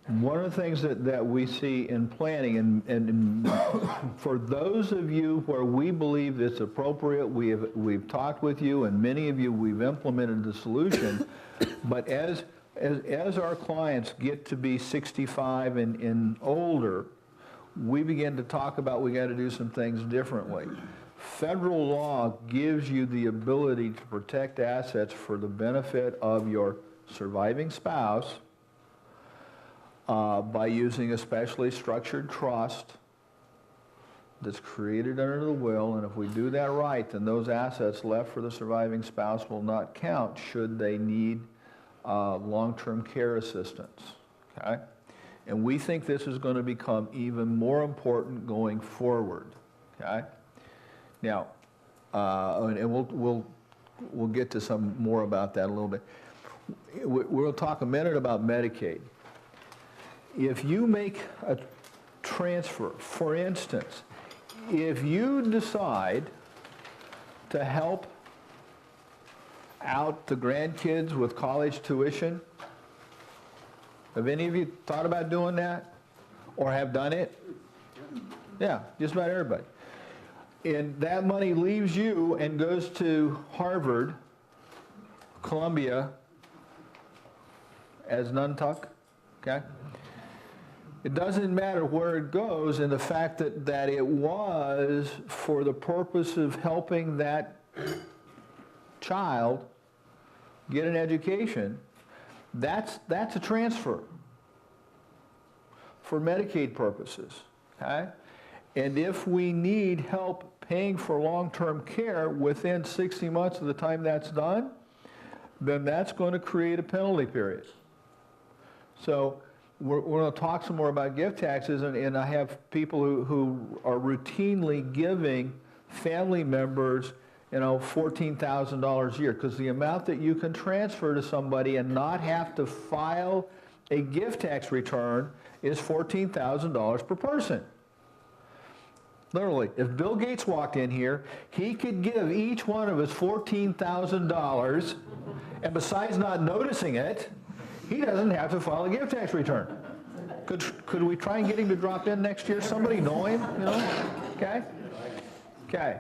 One of the things that we see in planning, and for those of you where we believe it's appropriate, we've talked with you, and many of you we've implemented the solution, but as our clients get to be 65 and older, we begin to talk about we got to do some things differently. Federal law gives you the ability to protect assets for the benefit of your surviving spouse by using a specially structured trust that's created under the will, and if we do that right, then those assets left for the surviving spouse will not count should they need long-term care assistance, okay? And we think this is going to become even more important going forward, okay? Now, and we'll get to some more about that a little bit. We'll talk a minute about Medicaid. If you make a transfer, for instance, if you decide to help out the grandkids with college tuition, have any of you thought about doing that or have done it? Yeah, just about everybody. And that money leaves you and goes to Harvard, Columbia, as Nuntuck, okay? It doesn't matter where it goes, and the fact that it was for the purpose of helping that child get an education, that's a transfer for Medicaid purposes, okay? And if we need help paying for long-term care within 60 months of the time that's done, then that's going to create a penalty period. So we're going to talk some more about gift taxes, and I have people who are routinely giving family members, you know, $14,000 a year, because the amount that you can transfer to somebody and not have to file a gift tax return is $14,000 per person. Literally, if Bill Gates walked in here, he could give each one of us $14,000, and besides not noticing it, he doesn't have to file a gift tax return. Could we try and get him to drop in next year? Somebody know him, you know? Okay? Okay.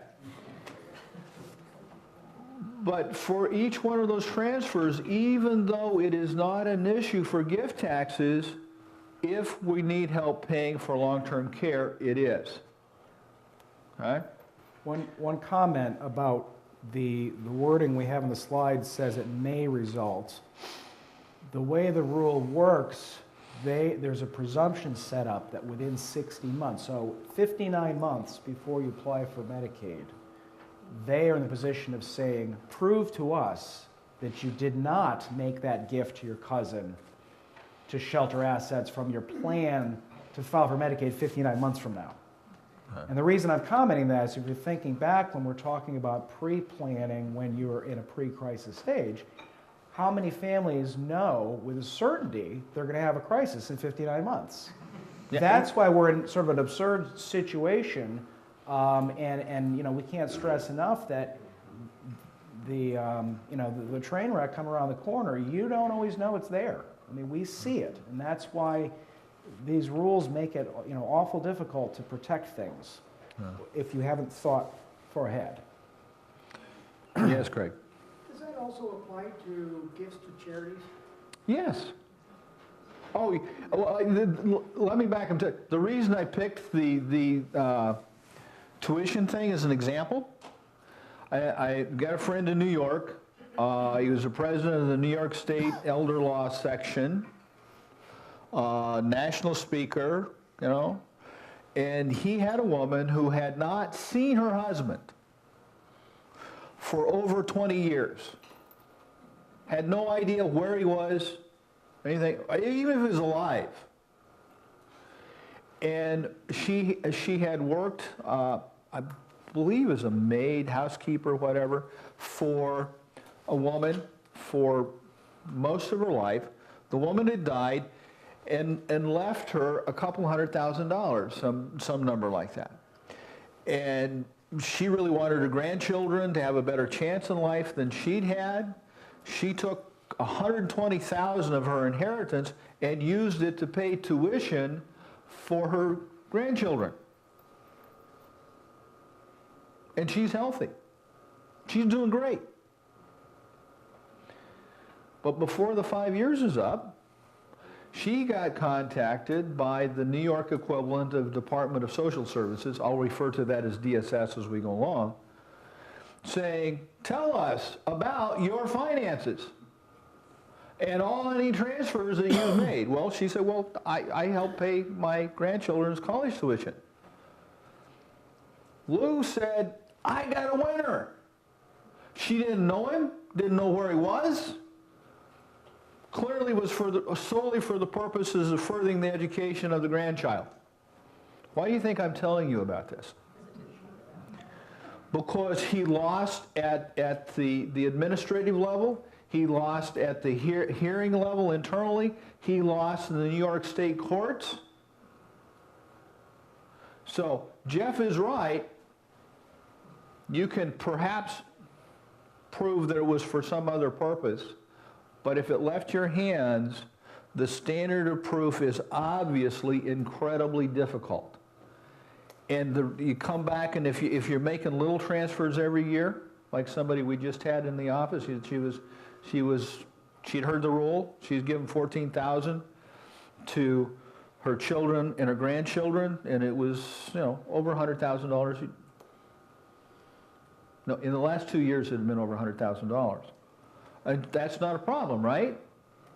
But for each one of those transfers, even though it is not an issue for gift taxes, if we need help paying for long-term care, it is. Okay? One comment about the wording we have in the slide says it may result. The way the rule works, there's a presumption set up that within 60 months, so 59 months before you apply for Medicaid, they are in the position of saying, prove to us that you did not make that gift to your cousin to shelter assets from your plan to file for Medicaid 59 months from now. And the reason I'm commenting that is if you're thinking back when we're talking about pre-planning when you're in a pre-crisis stage, how many families know with a certainty they're going to have a crisis in 59 months? Yeah. That's why we're in sort of an absurd situation, and you know, we can't stress enough that the train wreck coming around the corner, you don't always know it's there. I mean, we see it, and that's why these rules make it, you know, awful difficult to protect things if you haven't thought far ahead. Yes, Craig. Does that also apply to gifts to charities? Yes. Oh, well, let me back up to the reason I picked the tuition thing as an example. I got a friend in New York. He was the president of the New York State Elder Law Section, national speaker, you know, and he had a woman who had not seen her husband for over 20 years. Had no idea where he was, anything, even if he was alive. And she had worked, I believe as a maid, housekeeper, whatever, for a woman for most of her life. The woman had died and left her a couple $100,000, some number like that. And she really wanted her grandchildren to have a better chance in life than she'd had. She took $120,000 of her inheritance and used it to pay tuition for her grandchildren. And she's healthy. She's doing great. But before the 5 years is up, she got contacted by the New York equivalent of Department of Social Services, I'll refer to that as DSS as we go along, saying, tell us about your finances and all any transfers that you've made. Well, she said, well, I help pay my grandchildren's college tuition. Lou said, I got a winner. She didn't know him, didn't know where he was. Clearly was solely for the purposes of furthering the education of the grandchild. Why do you think I'm telling you about this? Because he lost at the administrative level, he lost at the hearing level internally, he lost in the New York State courts. So Jeff is right. You can perhaps prove that it was for some other purpose, but if it left your hands, the standard of proof is obviously incredibly difficult. And you come back, and if you're making little transfers every year, like somebody we just had in the office, she'd heard the rule. She's given $14,000 to her children and her grandchildren, and it was over $100,000. No, in the last 2 years, it had been over $100,000. And that's not a problem, right?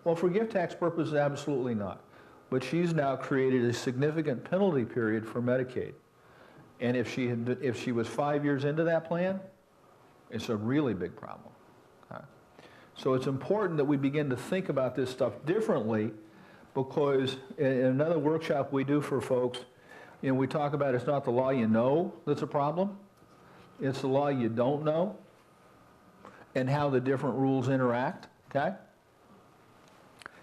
Well, for gift tax purposes, absolutely not. But she's now created a significant penalty period for Medicaid. And if she was 5 years into that plan, it's a really big problem. Okay? So it's important that we begin to think about this stuff differently, because in another workshop we do for folks, we talk about it's not the law you know that's a problem, it's the law you don't know and how the different rules interact, okay?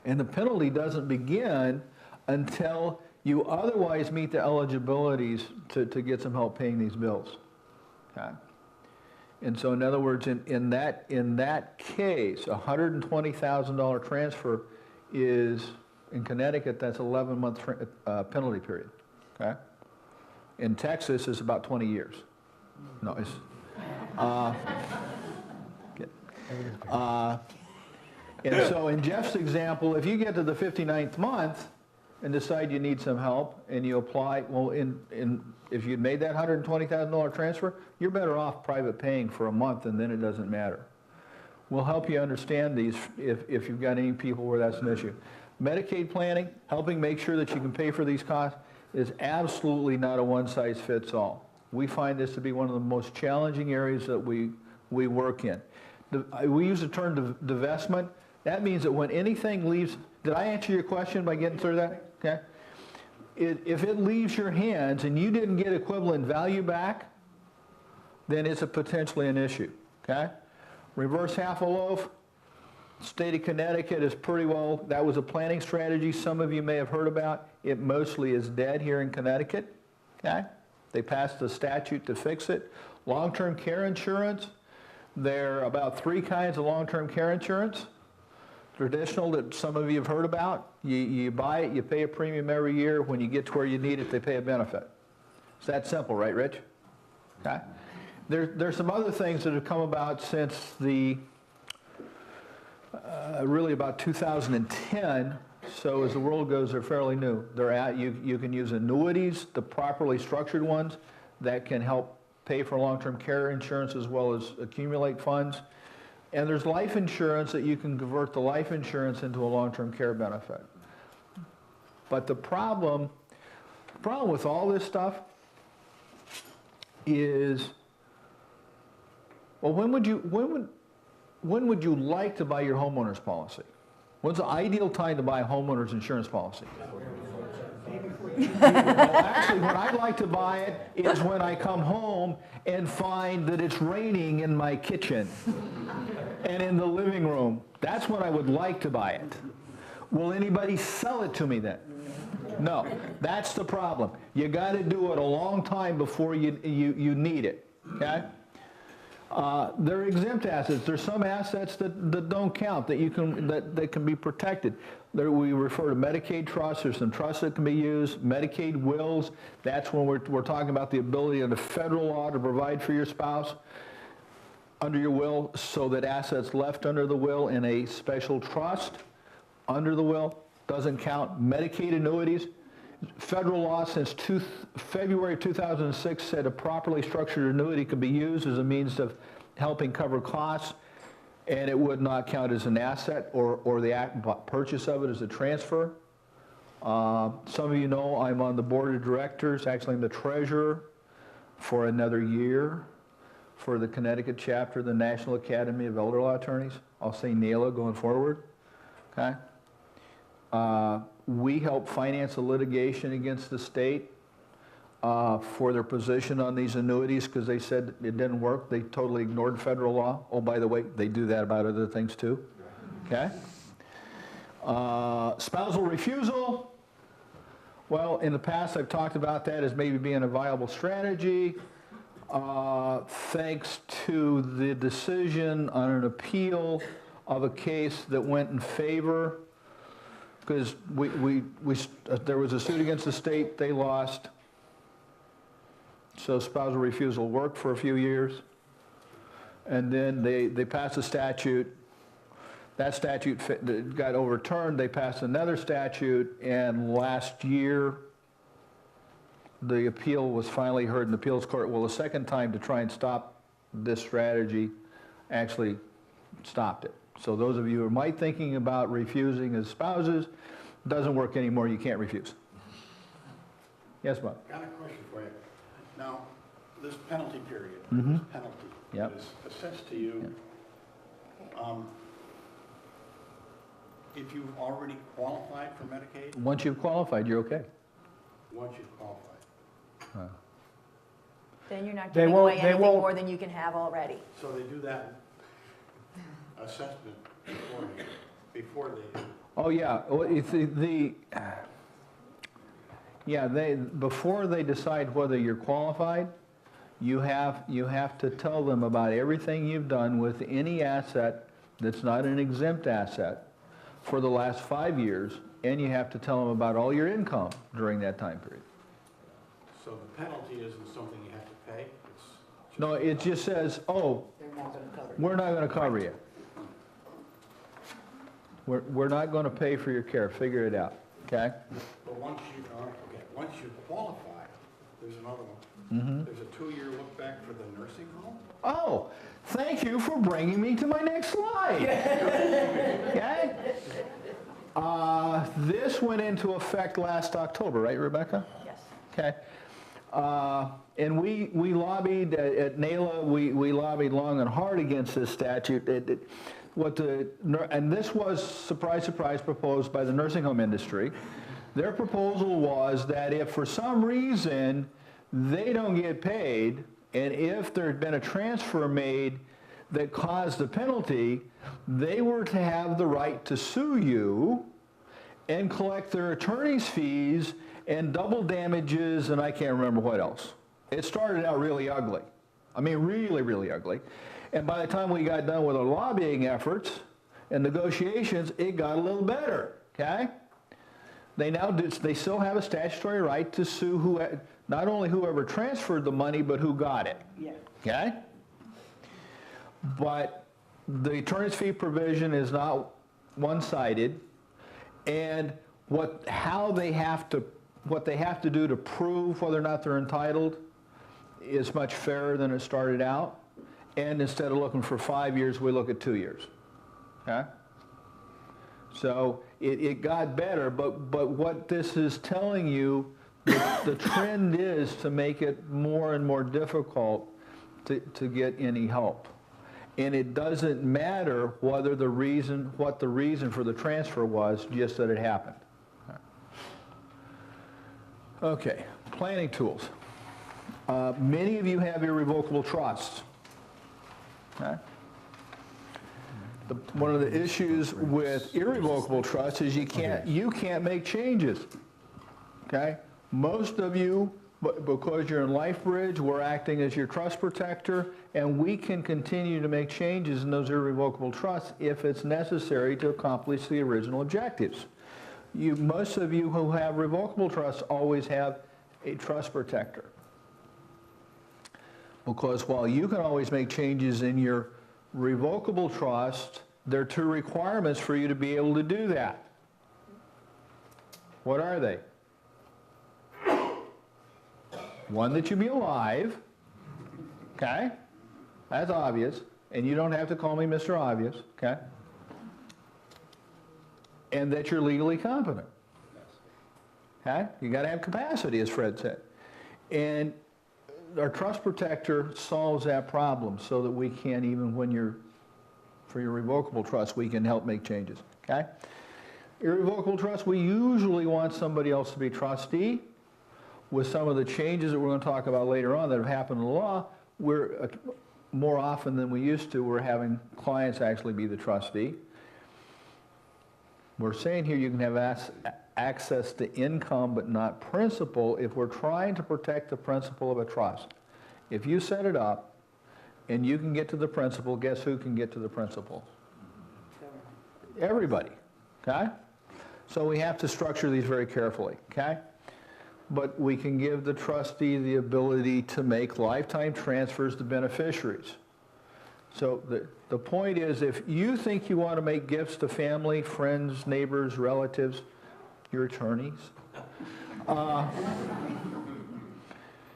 And the penalty doesn't begin until you otherwise meet the eligibilities to get some help paying these bills, okay? And so in other words, in that case, a $120,000 transfer is, in Connecticut, that's 11-month penalty period, okay? In Texas, it's about 20 years. No, it's, and so in Jeff's example, if you get to the 59th month and decide you need some help and you apply, well, if you'd made that $120,000 transfer, you're better off private paying for a month, and then it doesn't matter. We'll help you understand these if you've got any people where that's an issue. Medicaid planning, helping make sure that you can pay for these costs, is absolutely not a one-size-fits-all. We find this to be one of the most challenging areas that we work in. We use the term divestment. That means that when anything leaves, did I answer your question by getting through that? Okay. If it leaves your hands and you didn't get equivalent value back, then it's potentially an issue, okay? Reverse half a loaf, state of Connecticut is pretty well, that was a planning strategy some of you may have heard about. It mostly is dead here in Connecticut, okay? They passed a statute to fix it. Long-term care insurance, there are about 3 kinds of long-term care insurance. Traditional, that some of you have heard about. You buy it, you pay a premium every year. When you get to where you need it, they pay a benefit. It's that simple, right, Rich? Okay. There's some other things that have come about since really about 2010. So as the world goes, they're fairly new. You can use annuities, the properly structured ones, that can help pay for long-term care insurance as well as accumulate funds. And there's life insurance that you can convert the life insurance into a long-term care benefit. But the problem with all this stuff is, well, when would you like to buy your homeowner's policy? When's the ideal time to buy a homeowner's insurance policy? Well, actually, when I'd like to buy it is when I come home and find that it's raining in my kitchen and in the living room. That's when I would like to buy it. Will anybody sell it to me then? No. That's the problem. You got to do it a long time before you need it, okay? They're exempt assets. There's some assets that don't count, that can be protected. We refer to Medicaid trusts. There's some trusts that can be used. Medicaid wills, that's when we're talking about the ability under federal law to provide for your spouse under your will, so that assets left under the will in a special trust under the will doesn't count. Medicaid annuities, federal law since February 2006 said a properly structured annuity could be used as a means of helping cover costs, and it would not count as an asset or the purchase of it as a transfer. Some of you know I'm on the board of directors, actually I'm the treasurer for another year for the Connecticut chapter of the National Academy of Elder Law Attorneys. I'll say NALA going forward, okay? We help finance the litigation against the state for their position on these annuities because they said it didn't work. They totally ignored federal law. Oh, by the way, they do that about other things too, okay? Spousal refusal. Well, in the past I've talked about that as maybe being a viable strategy. Thanks to the decision on an appeal of a case that went in favor, because there was a suit against the state, they lost. So spousal refusal worked for a few years. And then they passed a statute. That statute got overturned. They passed another statute, and last year, the appeal was finally heard in the appeals court. Well, the second time to try and stop this strategy actually stopped it. So those of you who might thinking about refusing as spouses, doesn't work anymore, you can't refuse. Yes, Bob? Got a question for you. Now, this penalty period, Mm-hmm. this penalty Yep. is assessed to you, if you've already qualified for Medicaid, Once you've qualified, you're okay. once you've qualified. Then you're not They giving won't- away they anything won't- more than you can have already. So they do that assessment before they, Oh, yeah, well, before they decide whether you're qualified, you have to tell them about everything you've done with any asset that's not an exempt asset for the last 5 years, and you have to tell them about all your income during that time period. so the penalty isn't something you have to pay? It's No, it just says, oh, They're not gonna cover it. we're not going to cover you. We're not going to pay for your care, figure it out, okay? But once you qualify, there's another one. Mm-hmm. There's a 2-year look back for the nursing home? Oh, thank you for bringing me to my next slide. Okay? This went into effect last October, right, Rebecca? Yes. Okay. And we lobbied at NALA, we lobbied long and hard against this statute. And this was, surprise, surprise, proposed by the nursing home industry. Their proposal was that if for some reason they don't get paid, and if there had been a transfer made that caused the penalty, they were to have the right to sue you and collect their attorney's fees and double damages, and I can't remember what else. It started out really ugly. I mean, really, really ugly. And by the time we got done with our lobbying efforts and negotiations, it got a little better, okay? They still have a statutory right to sue not only whoever transferred the money, but who got it, Yeah. okay? But the attorney's fee provision is not one-sided, and what they have to do to prove whether or not they're entitled is much fairer than it started out. And instead of looking for 5 years, we look at 2 years. Okay? So it got better, but what this is telling you, the trend is to make it more and more difficult to get any help. And it doesn't matter what the reason for the transfer was, just that it happened. Okay, planning tools. Many of you have irrevocable trusts. Okay? One of the issues with irrevocable trusts is you can't make changes. Okay? Most of you But because you're in LifeBridge, we're acting as your trust protector, and we can continue to make changes in those irrevocable trusts if it's necessary to accomplish the original objectives. Most of you who have revocable trusts always have a trust protector. Because while you can always make changes in your revocable trust, there are two requirements for you to be able to do that. What are they? One, that you be alive, okay? That's obvious, and you don't have to call me Mr. Obvious, okay? And that you're legally competent, okay? You got to have capacity, as Fred said. And our trust protector solves that problem so that we can, even when you're, for your revocable trust, we can help make changes, okay? Irrevocable trust, we usually want somebody else to be trustee. With some of the changes that we're going to talk about later on that have happened in the law, we're, more often than we used to, we're having clients actually be the trustee. We're saying here you can have access to income but not principal if we're trying to protect the principle of a trust. If you set it up and you can get to the principal, guess who can get to the principal? Everybody, okay? So we have to structure these very carefully, okay? But we can give the trustee the ability to make lifetime transfers to beneficiaries. So the point is, if you think you want to make gifts to family, friends, neighbors, relatives, your attorneys,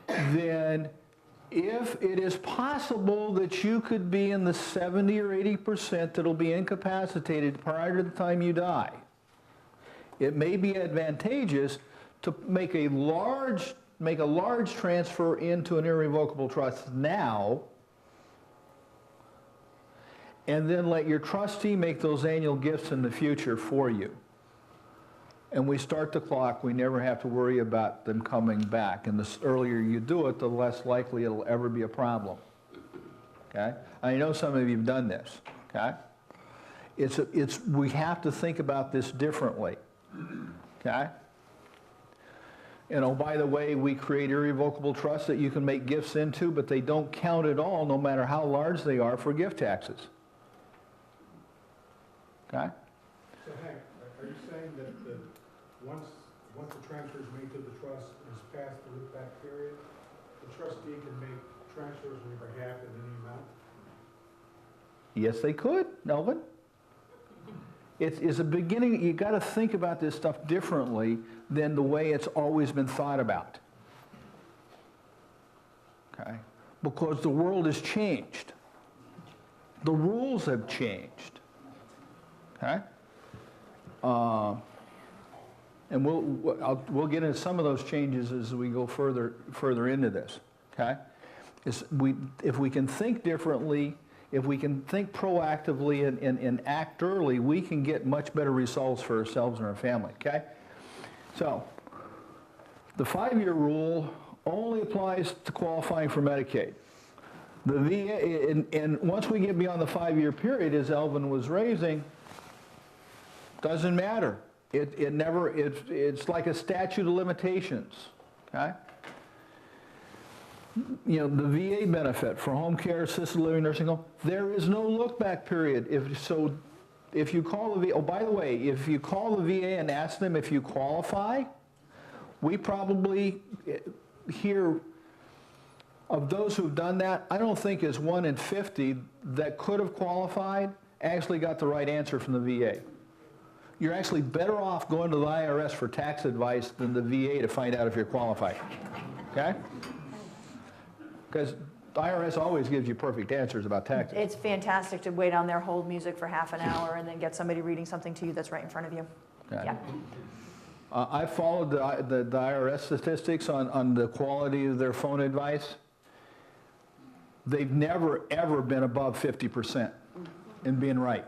then if it is possible that you could be in the 70 or 80% that'll be incapacitated prior to the time you die, it may be advantageous to make a large transfer into an irrevocable trust now, and then let your trustee make those annual gifts in the future for you. And we start the clock, we never have to worry about them coming back. And the earlier you do it, the less likely it'll ever be a problem. Okay? I know some of you have done this. Okay? We have to think about this differently. Okay? And oh, by the way, we create irrevocable trusts that you can make gifts into, but they don't count at all, no matter how large they are, for gift taxes. Okay? So Hank, are you saying that once the transfer is made to the trust and is past the look-back period, the trustee can make transfers on your behalf in any amount? Yes, they could, Melvin. It's a beginning. You got to think about this stuff differently than the way it's always been thought about. Okay? Because the world has changed. The rules have changed. Okay? And we'll get into some of those changes as we go further into this. Okay? If we can think differently, if we can think proactively and act early, we can get much better results for ourselves and our family, okay? So, the 5-year rule only applies to qualifying for Medicaid. The VA, and once we get beyond the 5-year period, as Elvin was raising, doesn't matter. It's like a statute of limitations, okay? You know, the VA benefit for home care, assisted living, nursing home, there is no look-back period. If you call the VA, oh, by the way, if you call the VA and ask them if you qualify, we probably hear of those who've done that, I don't think is 1 in 50 that could have qualified actually got the right answer from the VA. You're actually better off going to the IRS for tax advice than the VA to find out if you're qualified, okay? Because the IRS always gives you perfect answers about taxes. It's fantastic to wait on their hold music for half an hour and then get somebody reading something to you that's right in front of you. Okay. Yeah. I followed the IRS statistics on the quality of their phone advice. They've never, ever been above 50% in being right.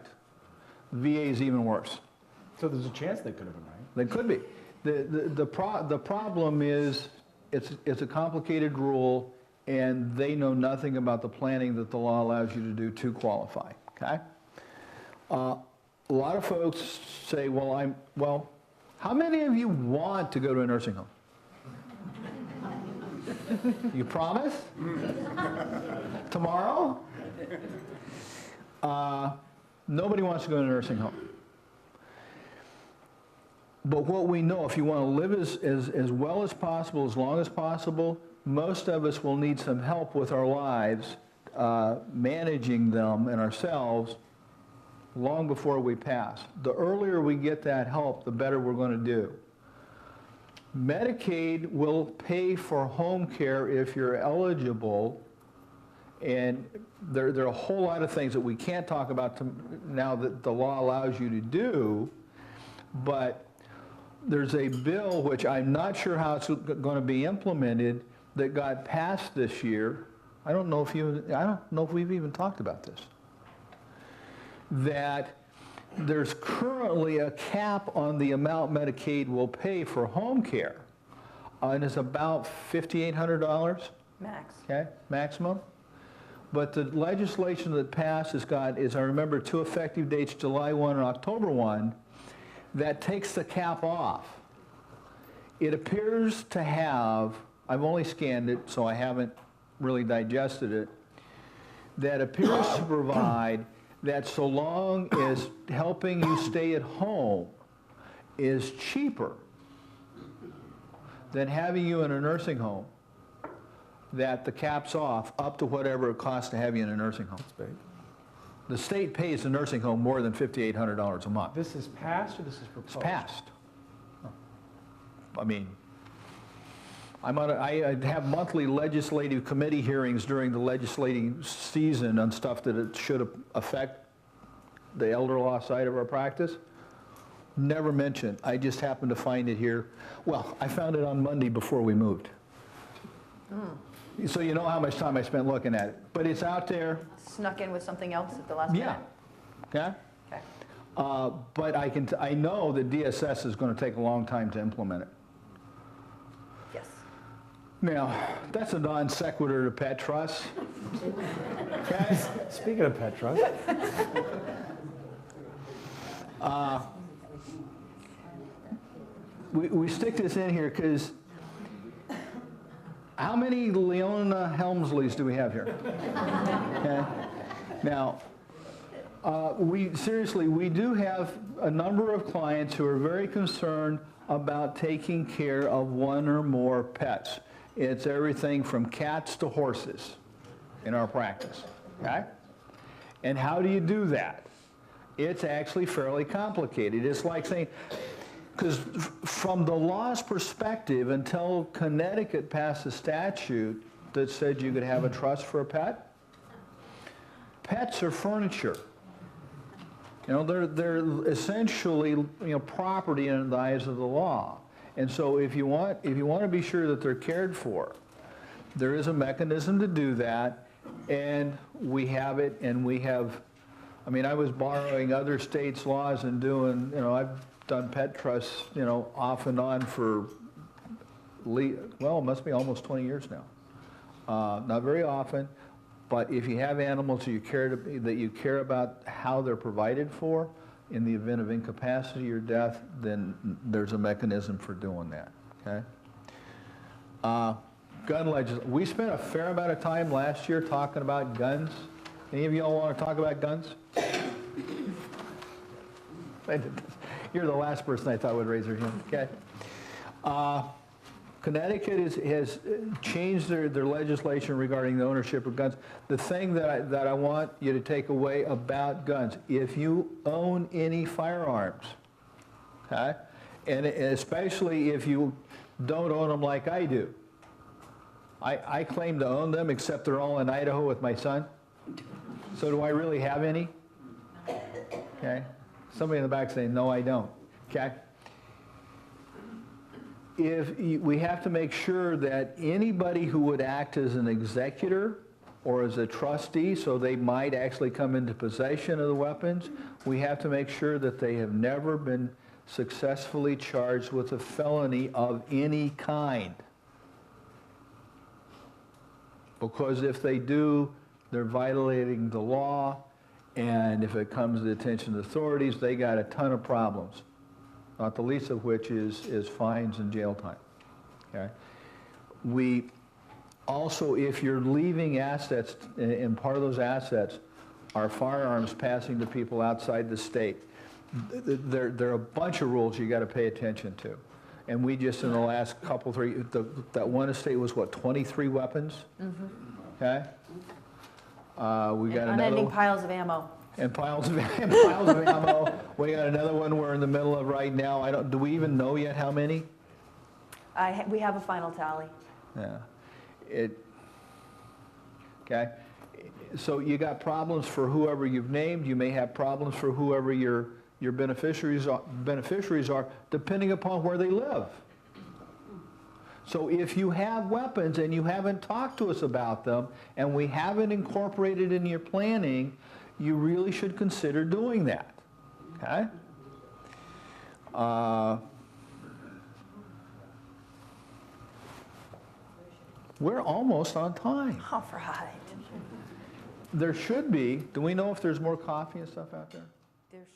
VA is even worse. So there's a chance they could have been right. They could be. The problem is it's a complicated rule, and they know nothing about the planning that the law allows you to do to qualify, okay? A lot of folks say, well, how many of you want to go to a nursing home? You promise? Tomorrow? Nobody wants to go to a nursing home. But what we know, if you want to live as well as possible, as long as possible, most of us will need some help with our lives, managing them and ourselves long before we pass. The earlier we get that help, the better we're going to do. Medicaid will pay for home care if you're eligible, and there are a whole lot of things that we can't talk about now that the law allows you to do, but there's a bill, which I'm not sure how it's going to be implemented, that got passed this year. I don't know if we've even talked about this. That there's currently a cap on the amount Medicaid will pay for home care, and it's about $5,800. Max. Okay, maximum. But the legislation that passed has got, as I remember, two effective dates, July 1 and October 1, that takes the cap off. It appears to have, I've only scanned it, so I haven't really digested it, that appears to provide that so long as helping you stay at home is cheaper than having you in a nursing home, that the cap's off up to whatever it costs to have you in a nursing home. That's big. The state pays the nursing home more than $5,800 a month. This is passed or this is proposed? It's passed. I mean, I have monthly legislative committee hearings during the legislating season on stuff that it should affect the elder law side of our practice. Never mentioned. I just happened to find it here. Well, I found it on Monday before we moved. So you know how much time I spent looking at it. But it's out there. Snuck in with something else at the last minute? Yeah. Okay? Okay. But I know that DSS is going to take a long time to implement it. Yes. Now, that's a non sequitur to pet trust. Okay? Speaking of pet trust, We stick this in here because how many Leona Helmsleys do we have here? Okay. Now, we do have a number of clients who are very concerned about taking care of one or more pets. It's everything from cats to horses in our practice, okay? And how do you do that? It's actually fairly complicated. It's like saying, because from the law's perspective, until Connecticut passed a statute that said you could have a trust for a pet, pets are furniture. You know, they're essentially, you know, property in the eyes of the law. And so if you want to be sure that they're cared for, there is a mechanism to do that, and we have it, and we have, I mean, I was borrowing other states' laws and doing, you know, I've done pet trusts, you know, off and on for, well, it must be almost 20 years now. Not very often, but if you have animals that you care about how they're provided for, in the event of incapacity or death, then there's a mechanism for doing that, okay? Gun legislation. We spent a fair amount of time last year talking about guns. Any of y'all want to talk about guns? You're the last person I thought would raise their hand, okay? Connecticut has changed their legislation regarding the ownership of guns. The thing that I want you to take away about guns, if you own any firearms, okay, and especially if you don't own them like I do. I claim to own them, except they're all in Idaho with my son. So do I really have any? Okay. Somebody in the back saying, no, I don't. Okay. We have to make sure that anybody who would act as an executor or as a trustee, so they might actually come into possession of the weapons, we have to make sure that they have never been successfully charged with a felony of any kind. Because if they do, they're violating the law, and if it comes to the attention of the authorities, they got a ton of problems. Not the least of which is fines and jail time. Okay? Also, if you're leaving assets, and part of those assets are firearms passing to people outside the state, there are a bunch of rules you got to pay attention to. And we just, in the last couple, that one estate was what, 23 weapons? Okay? We got And another unending one. piles of ammo. And piles of ammo. We got another one we're in the middle of right now. Do we even know yet how many? We have a final tally. Yeah. Okay. So you got problems for whoever you've named. You may have problems for whoever your beneficiaries are, depending upon where they live. So if you have weapons and you haven't talked to us about them, and we haven't incorporated in your planning, you really should consider doing that. Okay? We're almost on time. All right. There should be. Do we know if there's more coffee and stuff out there? There's